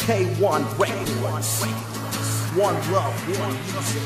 K1 Records. One love, one music.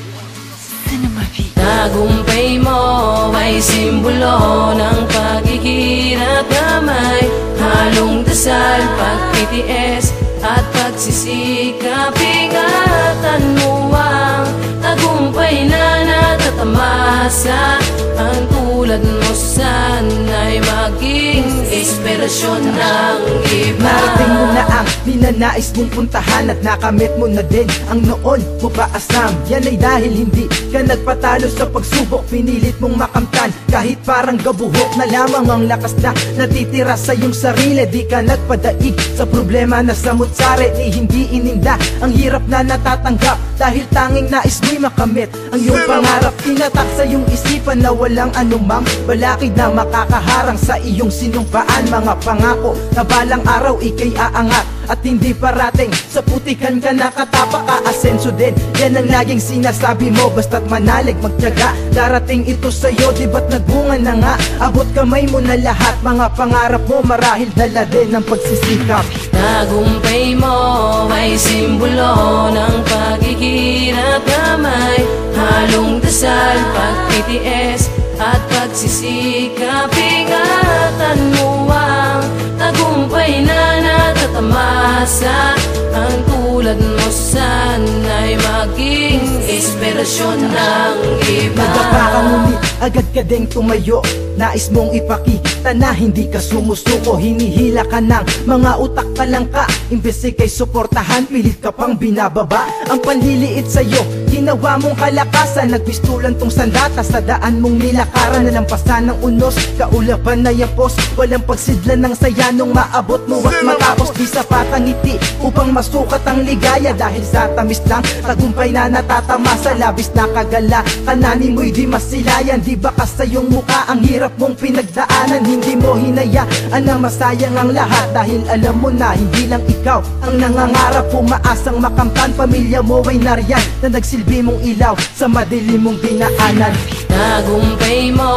Tagumpay mo ay simbolo ng paghihirap na may halong dasal, pagtitiis at pagsisikap. Ingatan mo ang tagumpay na natatamasa. Ang tulad mo sana'y maging inspirasyon ng iba. Narating mo na ang ninanais mong puntahan at nakamit mo na din ang noon mo paasam. Yan ay dahil hindi ka nagpatalo sa pagsubok, pinilit mong makamtan kahit parang gabuhok na lamang ang lakas na natitira sa iyong sarili. Di ka nagpadaig sa problema na samut-sari, ni hindi ininda ang hirap na natatanggap dahil tanging nais mo'y makamit ang iyong pangarap. Tinatak sa iyong isipan na walang anumang balakid na makakaharang sa iyong sinumpaan. Mga pangako na balang araw ika'y aangat at hindi parating sa putikan ka nakatapak, aasenso din. Yan ang laging sinasabi mo, basta't manalig magtiyaga. Darating ito sa'yo, di ba't nagbunga na nga? Abot kamay mo na lahat, mga pangarap mo marahil dala din ng pagsisikap. Tagumpay mo ay simbolo ng paghihirap na may halong dasal, pagtitiis at pagsisikap. Ingatan mo ang tagumpay na natatamasa. Ang tulad mo sana'y maging inspirasyon ng iba. Nagapa ka ngunit agad ka ding tumayo, nais mong ipakita na hindi ka sumusuko. Hinihila ka ng mga utak palangka, imbes kay suportahan pilit ka pang binababa. Ang panliliit sa'yo, ginawa mong kalakasan. Nagpistulan tong sandata sa daan mong nilakaran. Nalampasan ng unos, kaulapan na yapos. Walang pagsidlan ng saya nung maabot mo at matapos. Di sapat ang ngiti upang masukat ang ligaya, dahil sa tamis lang tagumpay na natatamasa. Labis na kagala, kananin mo'y di masilayan. Di ba ka sa iyong mukha ang hirap mong pinagdaanan? Hindi mo hinayaan na masayang ang lahat, dahil alam mo na hindi lang ikaw ang nangangarap. Umaasang makamtan, pamilya mo ay nariyan na nagsilbi mong ilaw sa madilim mong dinaanan. Tagumpay mo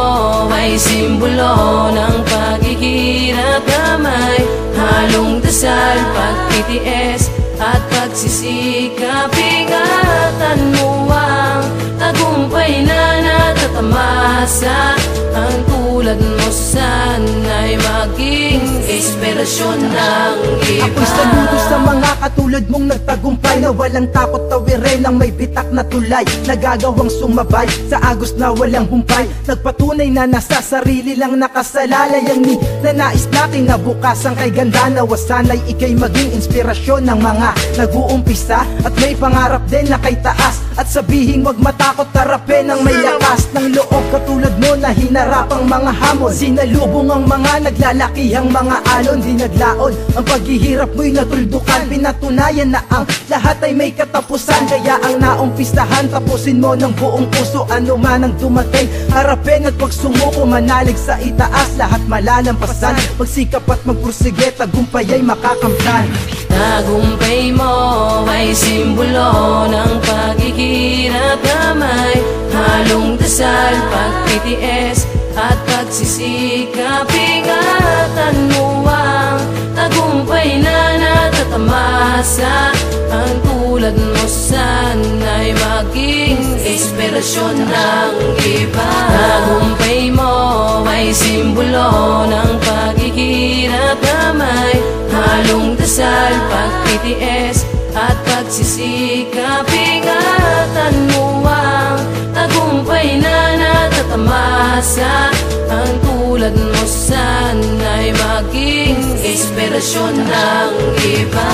ay simbolo ng paghihirap na may halong dasal, pagtitiis at pagsisikap. Ingatan mo ang tagumpay na natatamasa. Ang tulad mo sana'y maging inspirasyon ng iba. Ako'y saludo sa mga katulad mong nagtagumpay, na walang takot tawirin ang may bitak na tulay, nagagawang sumabay sa agos na walang humpay. Nagpatunay na nasa sarili lang nakasalalay ang ninanais natin na bukasan kay ganda. Nawa sana'y ika'y maging inspirasyon ng mga nag-uumpisa at may pangarap din na kay taas. At sabihin wag matakot, harapin ang may lakas ng loob katulad mo na hinarap ang mga hamon. Sinalubong ang mga naglalakihang mga alon, di naglaon ang paghihirap mo'y natuldukan. Pinatunayan na ang lahat ay may katapusan, kaya ang naumpisahan tapusin mo ng buong puso. Ano man ang dumating, harapin at pag sumuko, manalig sa itaas, lahat malalampasan. Magsikap at magpursige, tagumpay ay makakamtan. Tagumpay mo ay simbolo ng paghihirap na may halong dasal, pagtitiis at pagsisikap. Ingatan mo ang tagumpay na natatamasa. Ang tulad mo sana'y maging inspirasyon ng iba. Tagumpay mo ay simbolo ng paghihirap na may halong dasal, pagtitiis at pagsisikap. Ingatan mo ang tagumpay na natatamasa. Ang tulad mo sana'y maging inspirasyon ng iba.